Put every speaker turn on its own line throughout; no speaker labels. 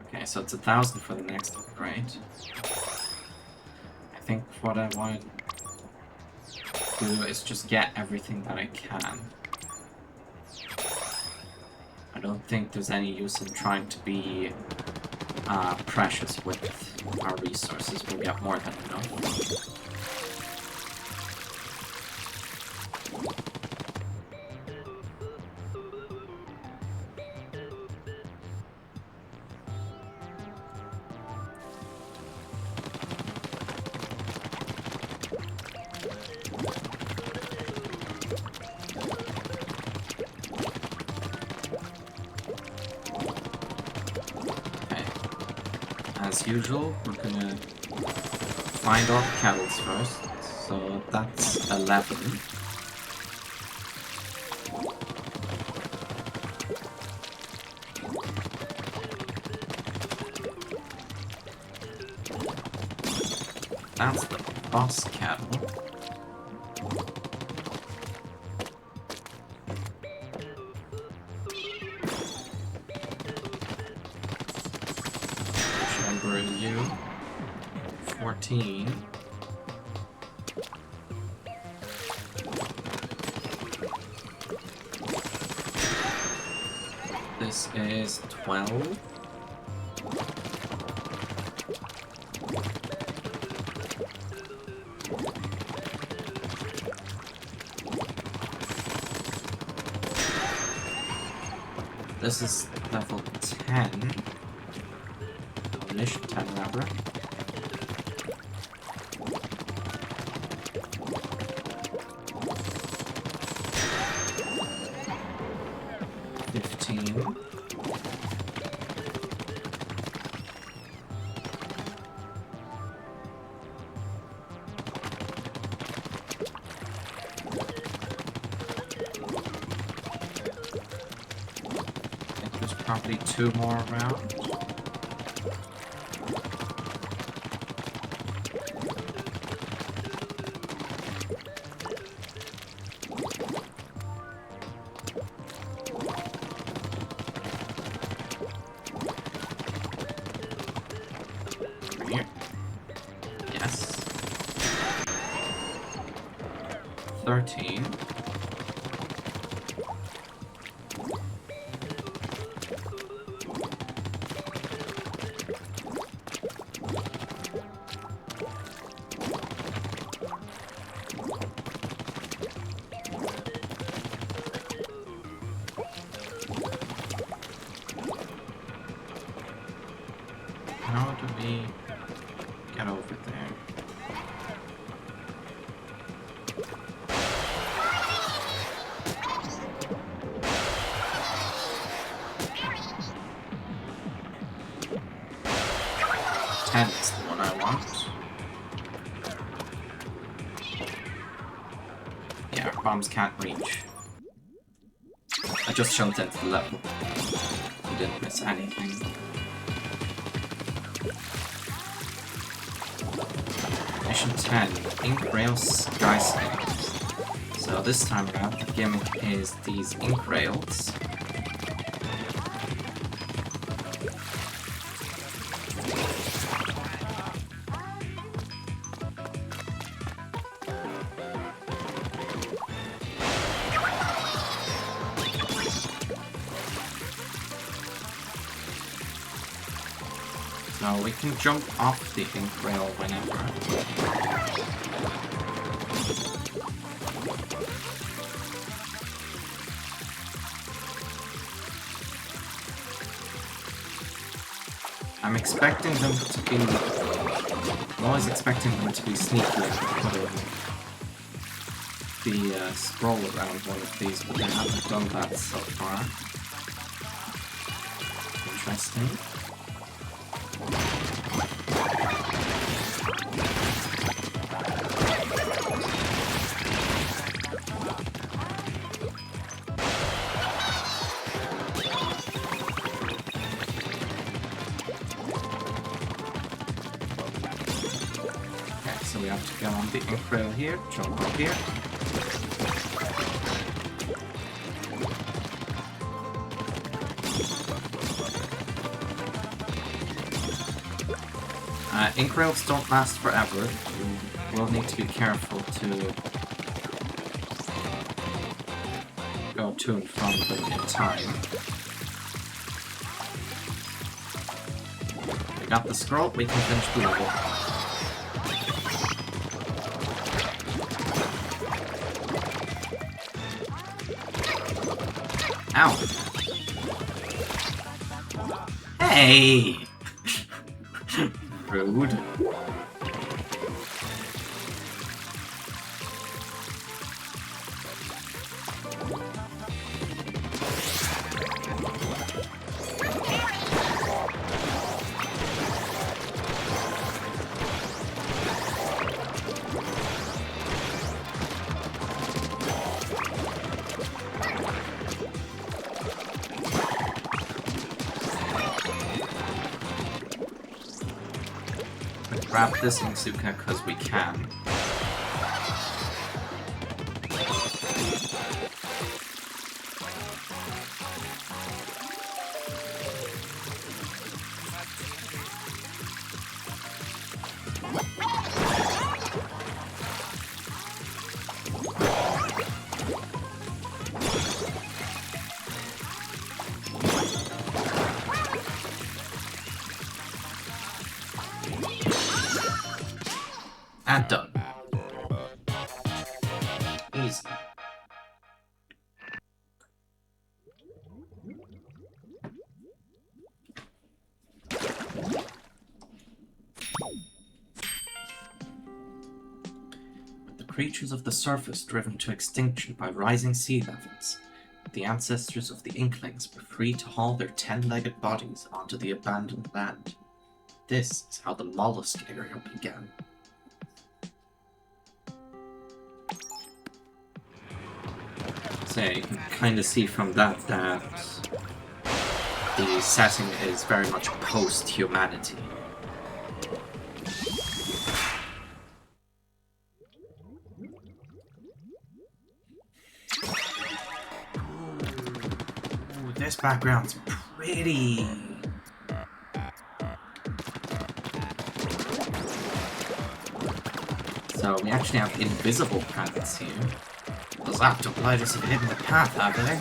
Okay, so it's 1,000 for the next upgrade. I think what I want to do is just get everything that I can. I don't think there's any use in trying to be precious with our resources. We'll get more than enough. As usual, we're gonna find all the kettles first, so that's 11. That's the boss kettle. You 14. This is 12. This is level 10. Mission 10, rather. I think there's probably 2 more around. Here. Yes. 13. How do we get over there? Ten is the one I want. Yeah, our bombs can't reach. I just jumped into the level. You didn't miss anything. Mission 10, Ink Rail Skyscrapers. So this time around, the gimmick is these ink rails. So we can jump off the ink rail whenever. I'm expecting them to be... I'm always expecting them to be sneaky and putting the scroll around one of these, but they haven't done that so far. Interesting. So we have to go on the ink rail here, jump up here. Yeah, ink rails don't last forever. You will need to be careful to go to and from them in time. We got the scroll, we can finish the level. Ow! Hey! Rude. Grab this Insuka because we can. And done. Easy. With the creatures of the surface driven to extinction by rising sea levels, the ancestors of the Inklings were free to haul their 10-legged bodies onto the abandoned land. This is how the mollusk area began. So you can kind of see from that that the setting is very much post-humanity. Ooh, this background's pretty. So we actually have invisible planets here. Those octogliders have hidden the path, have they?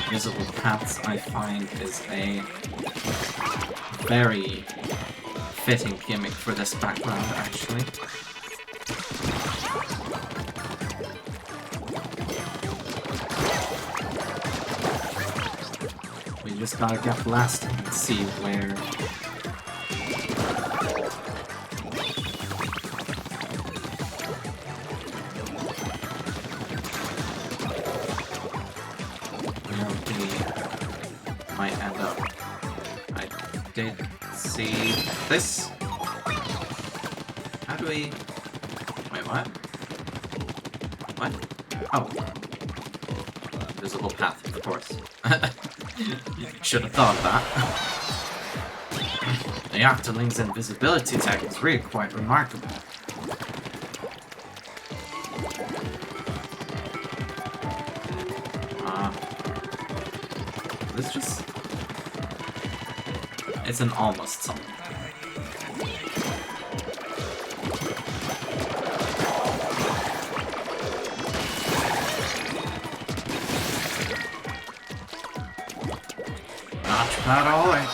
Invisible paths, I find, is a very fitting gimmick for this background, actually. We just gotta get blasted and see where... we might end up. I did see this. How do we... Wait, what? What? Oh. Visible path, of course. Should have thought of that. The Octoling's invisibility tech is really quite remarkable. This just... It's an almost something. Not bad all right.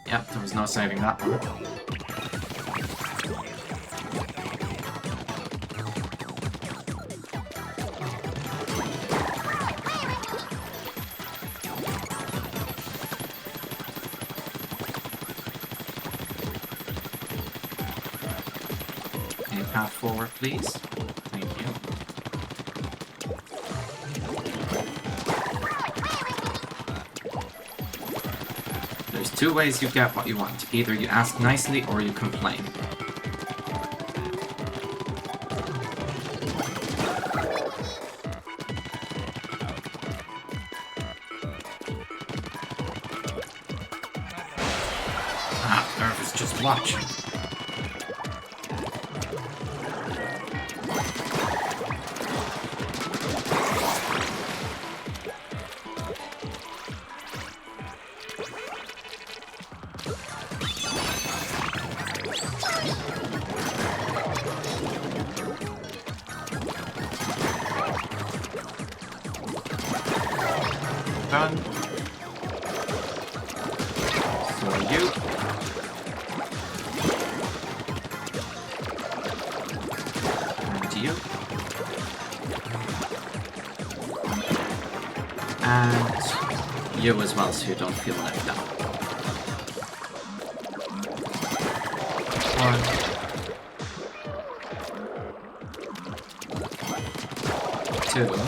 Yep, there was no saving that one. Any path forward, please? There's two ways you get what you want. Either you ask nicely or you complain. Ah, Irv is just watching. Done. So are you. And you. And you as well, so you don't feel left out. 1, 2.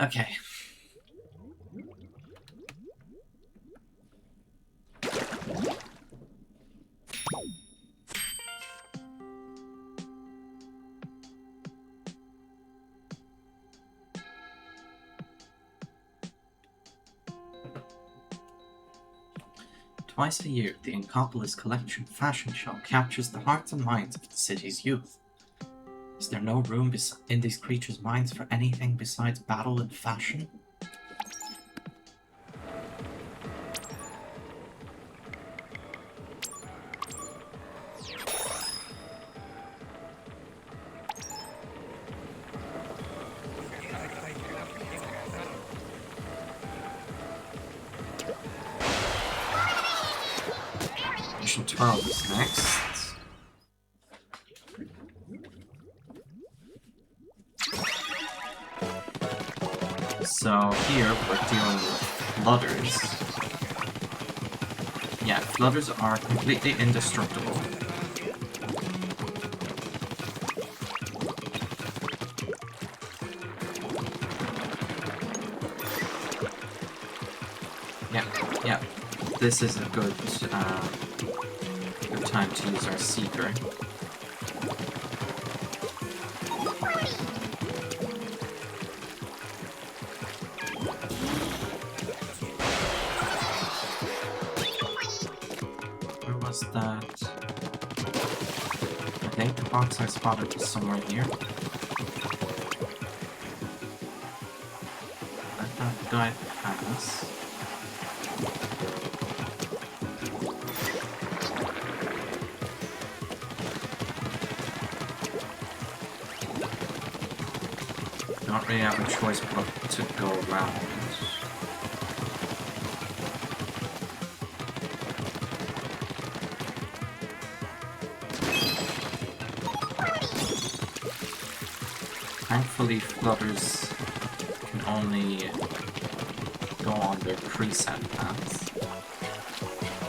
Okay. Twice a year, the Inkopolis Collection fashion show captures the hearts and minds of the city's youth. Is there no room in these creatures' minds for anything besides battle and fashion? Mission 12 is next. So here we're dealing with flutters. Yeah, flutters are completely indestructible. Yeah. This is a good time to use our Seeker. That I think the box I spotted was somewhere here. Let that guy pass. Don't really have a choice but to go around. Thankfully, flutters can only go on their preset paths.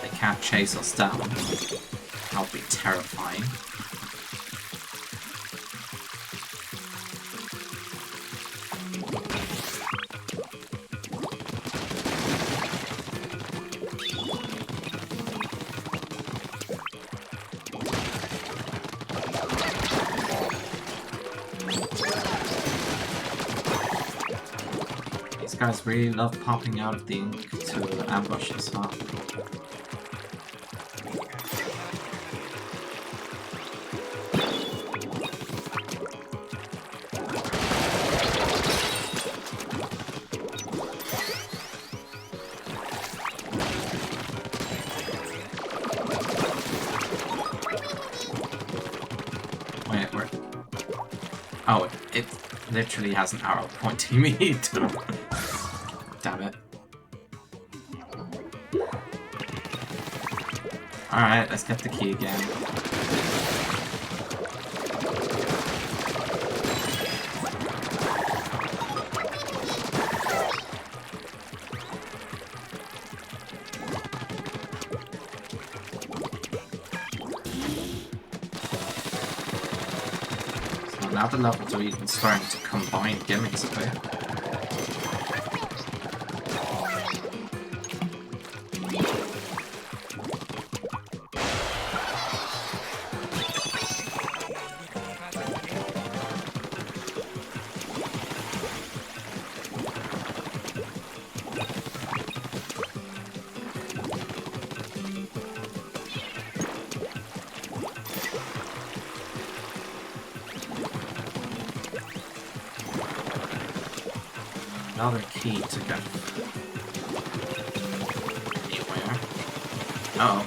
They can't chase us down. That would be terrifying. Guys really love popping out of the ink to ambush us, huh? Wait, where? Oh, it literally has an arrow pointing me to. Damn it. Alright, let's get the key again. now the levels are even starting to combine gimmicks a bit. Another key to get anywhere. Uh-oh.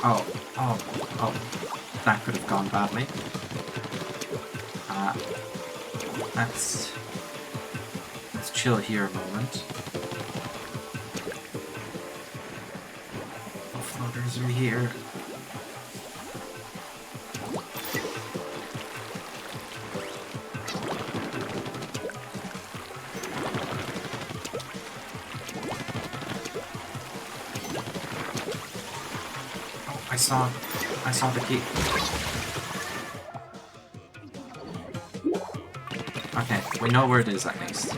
Oh. That could have gone badly. Let's chill here a moment. Oh, floaters are here. I saw the key. Okay, we know where it is at least.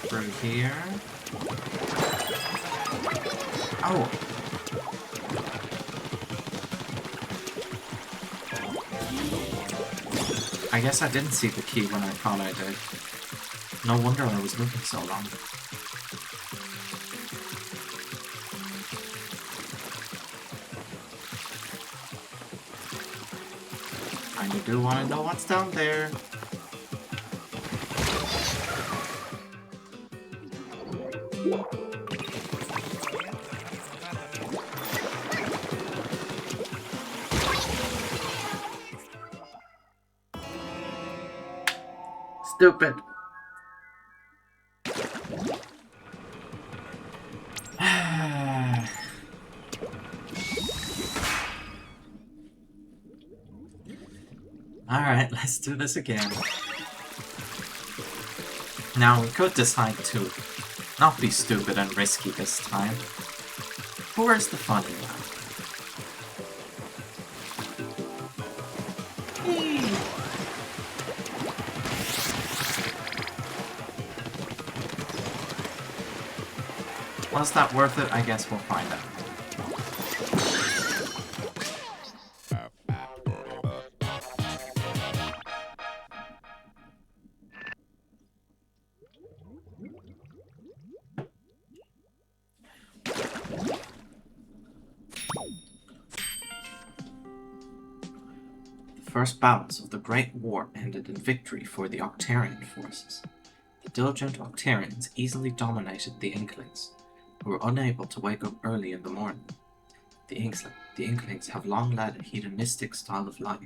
Through here. Oh! I guess I didn't see the key when I thought I did. No wonder I was moving so long. I do want to know what's down there. Stupid. Alright, let's do this again. Now, we could decide to not be stupid and risky this time. But where's the fun in that? Was that worth it? I guess we'll find out. The first battles of the Great War ended in victory for the Octarian forces. The diligent Octarians easily dominated the Inklings, who were unable to wake up early in the morning. The Inklings have long led a hedonistic style of life.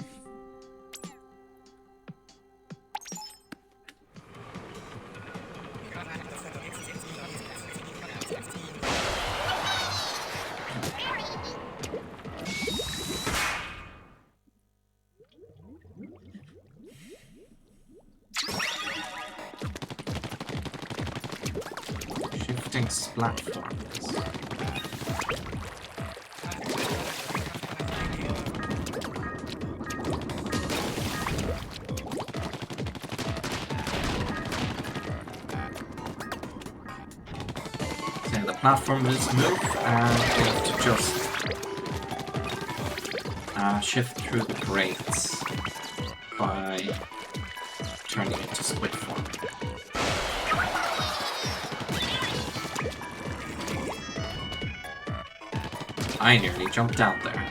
Platforms. So the platform is moved, and we have to just shift through the grates by turning into squid form. I nearly jumped down there.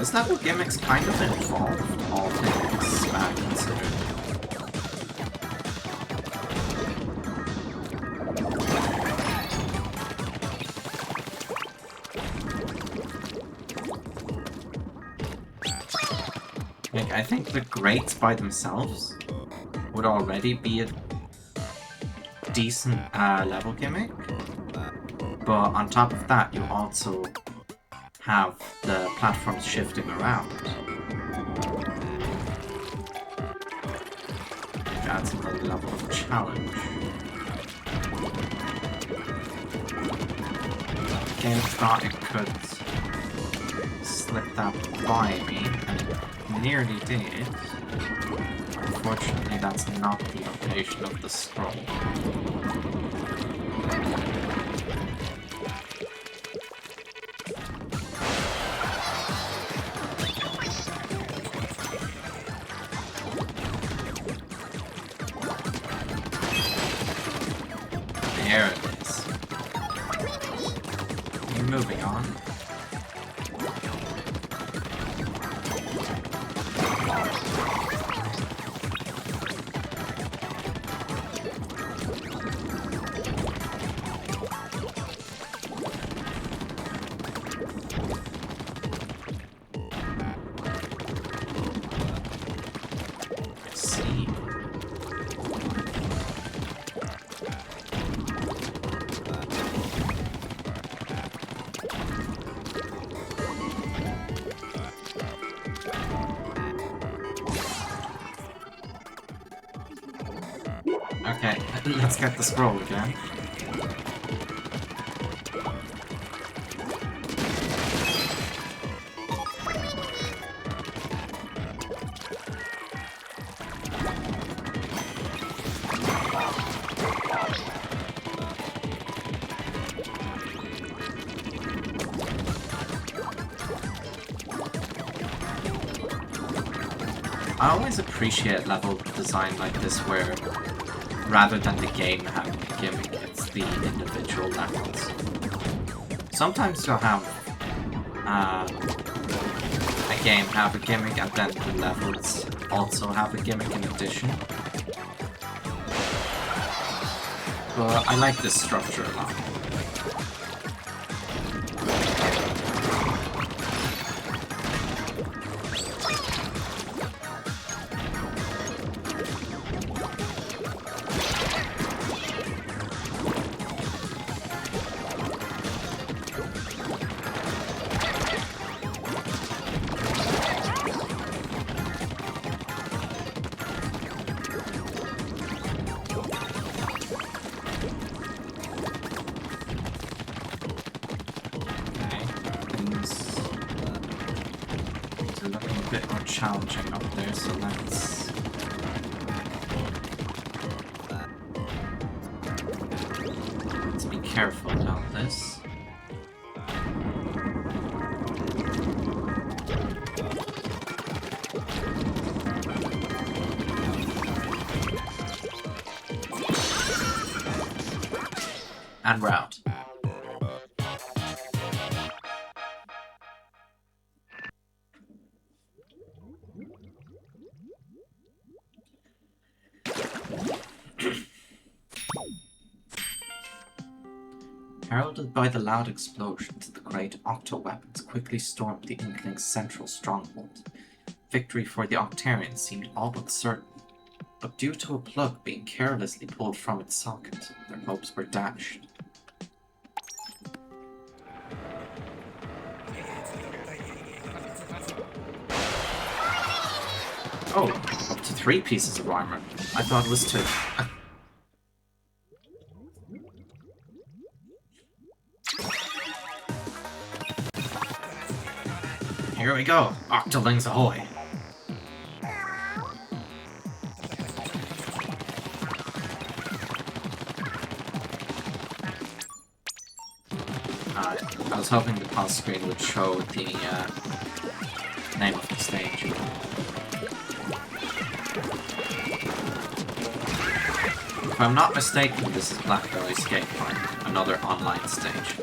Is that what gimmicks kind of involved, all things considered? Like, I think the grates by themselves would already be a decent level gimmick, but on top of that, you also have the platforms shifting around. That's another level of challenge. Game thought it could slip that by me, and it nearly did. Unfortunately, that's not the location of the scroll. There it is. Moving on. Okay, let's get the scroll again. I always appreciate level design like this where rather than the game having a gimmick, it's the individual levels. Sometimes you'll have a game have a gimmick and then the levels also have a gimmick in addition. But I like this structure a lot. Challenging up there, so let's be careful about this. And we're out. Heralded by the loud explosions, the great Octo-weapons quickly stormed the Inkling's central stronghold. Victory for the Octarians seemed all but certain, but due to a plug being carelessly pulled from its socket, their hopes were dashed. Oh, up to 3 pieces of armor. I thought it was 2. Here we go, Octolings ahoy! I was hoping the pause screen would show the name of the stage. If I'm not mistaken, this is Blackberry Skate Park, another online stage.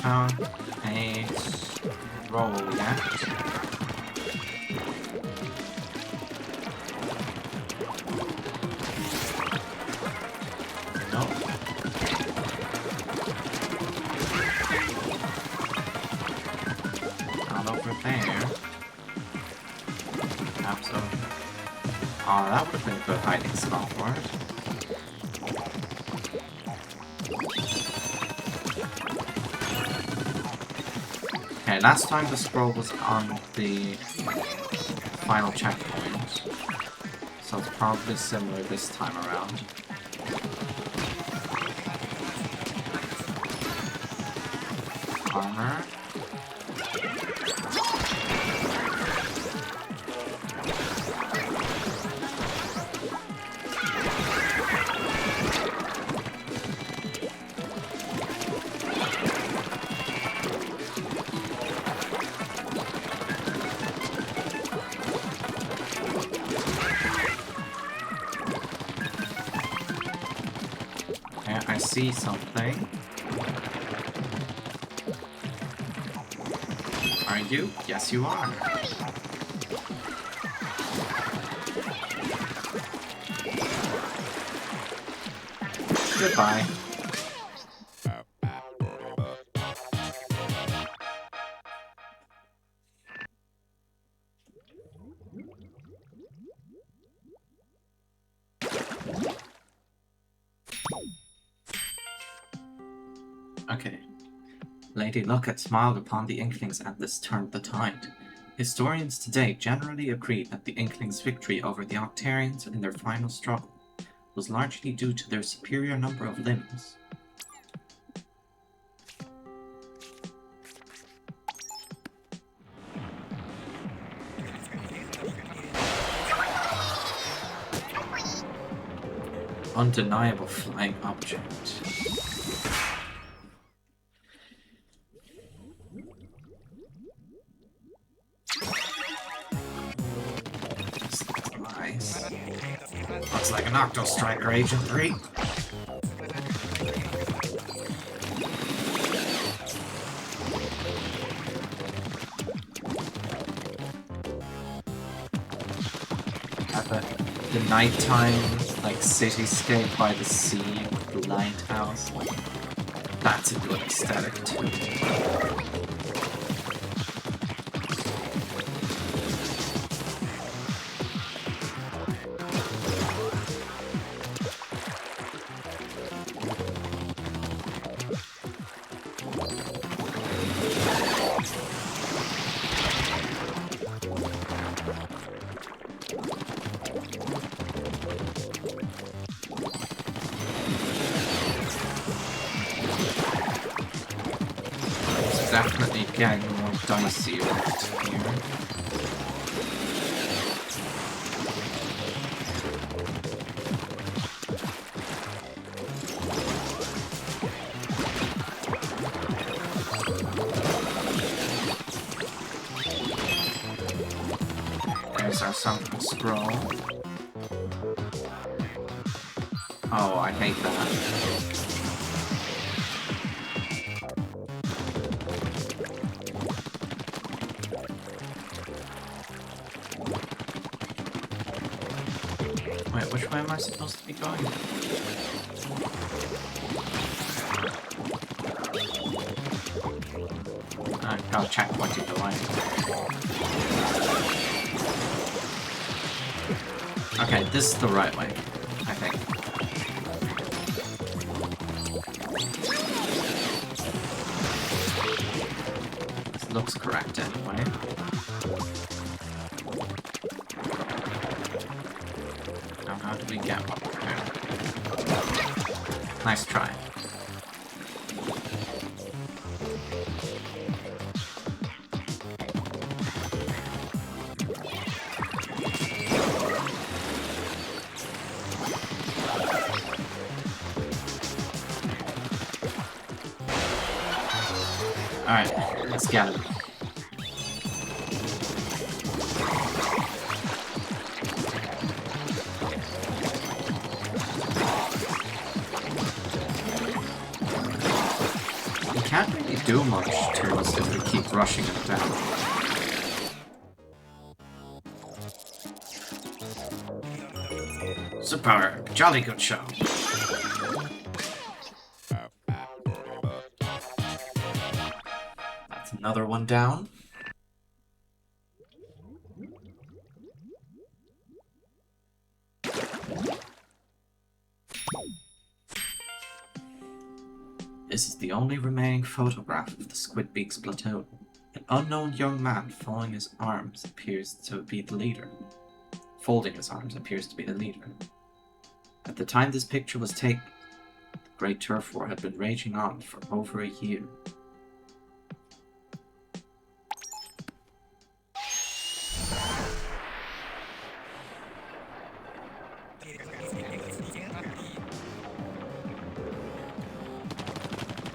have a scroll yet. Nope. Not over there. Absolutely. Oh, that would have been a good hiding spot for it. Okay, last time the scroll was on the final checkpoint, so it's probably similar this time around. Armor. I see something. Are you? Yes, you are. Goodbye. Okay. Lady Luck had smiled upon the Inklings and this turned the tide. Historians today generally agree that the Inklings' victory over the Octarians in their final struggle was largely due to their superior number of limbs. Undeniable flying object. Nice. Looks like an Octo Striker Agent 3. At the nighttime, like, cityscape by the sea with the lighthouse. That's a good aesthetic too. Definitely getting more dicey right here. There's our sunken scroll. Oh, I hate that. Wait, which way am I supposed to be going? I've got a checkpoint either way. Okay, this is the right way, I think. This looks correct anyway. How do we get up there? Nice try. Alright, let's get it. Can't really do do much to us if we keep rushing it down. Superb! Jolly good show! That's another one down. This is the only remaining photograph of the Squidbeak's platoon. An unknown young man folding his arms appears to be the leader. At the time this picture was taken, the Great Turf War had been raging on for over a year.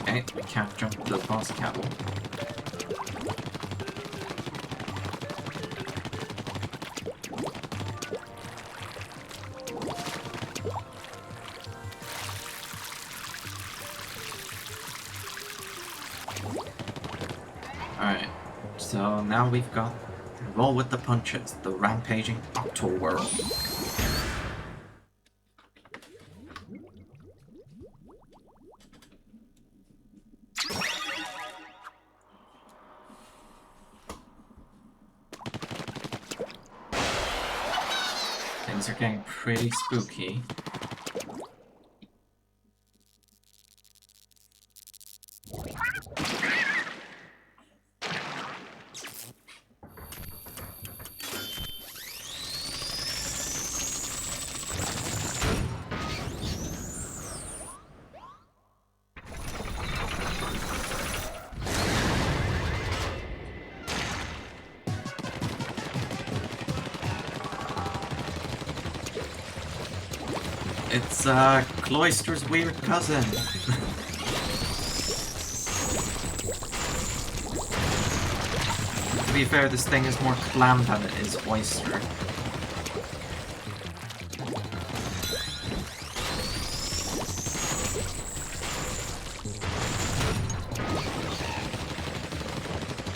Okay, we can't jump the boss catwalk. Alright, so now we've got roll with the punches, the rampaging Octowhirl. Things are getting pretty spooky. It's Cloyster's weird cousin. To be fair, this thing is more clam than it is oyster.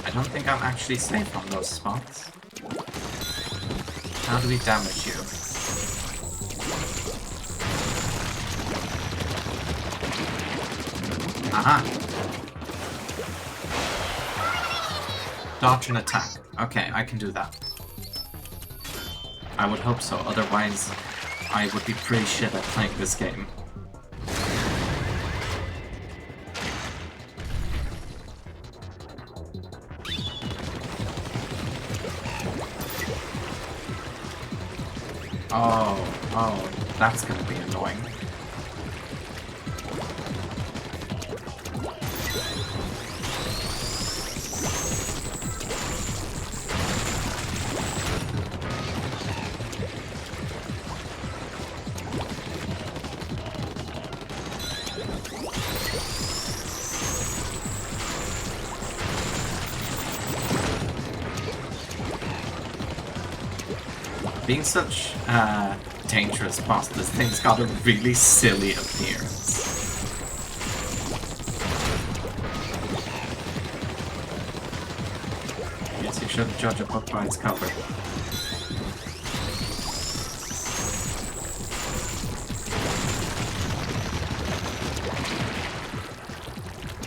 I don't think I'm actually safe on those spots. How do we damage you? Aha! Dodge and attack. Okay, I can do that. I would hope so, otherwise I would be pretty shit at playing this game. Oh, that's gonna be annoying. Being such a dangerous boss, this thing's got a really silly appearance. Yes, you shouldn't judge a book by its cover.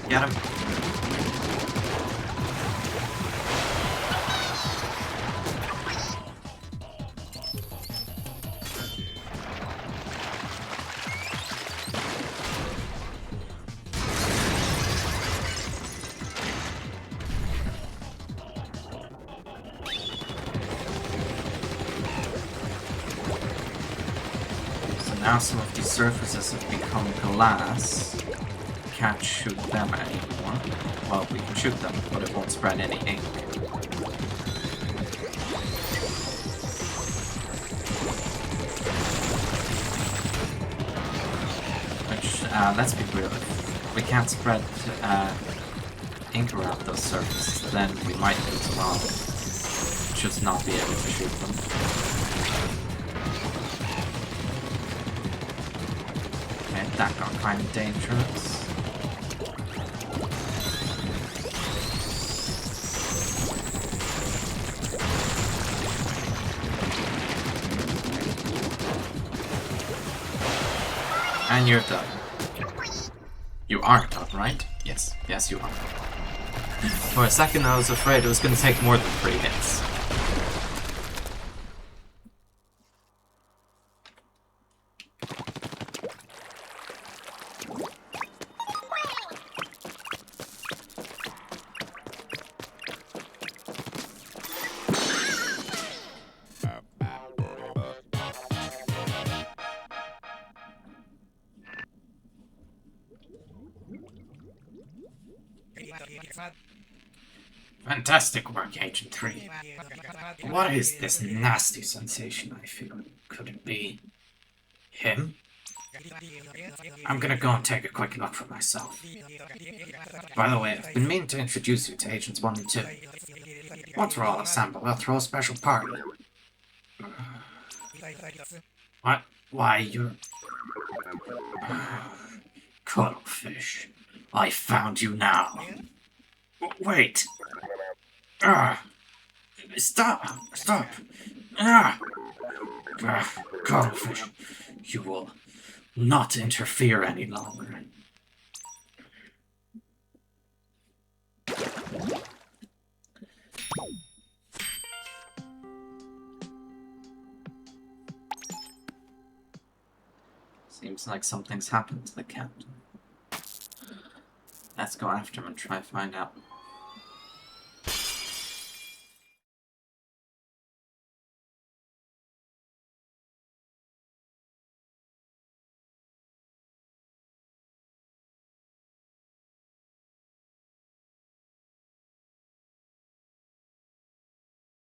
Get him. Now some of these surfaces have become glass. We can't shoot them anymore. Well, we can shoot them, but it won't spread any ink. Which, let's be real, if we can't spread ink around those surfaces, then we might lose them all. Just not be able to shoot them. That got kind of dangerous. And you're done. You are done, right? Yes. Yes, you are. For a second, I was afraid it was going to take more than 3 hits. Fantastic work, Agent 3. What is this nasty sensation I feel? Could it be him? I'm gonna go and take a quick look for myself. By the way, I've been meaning to introduce you to Agents 1 and 2. Once we're all assembled, we'll throw a special party. What? Why, you're... Cuttlefish. I found you now. Wait. Stop! Stop! Cuttlefish, you will not interfere any longer. Seems like something's happened to the captain. Let's go after him and try to find out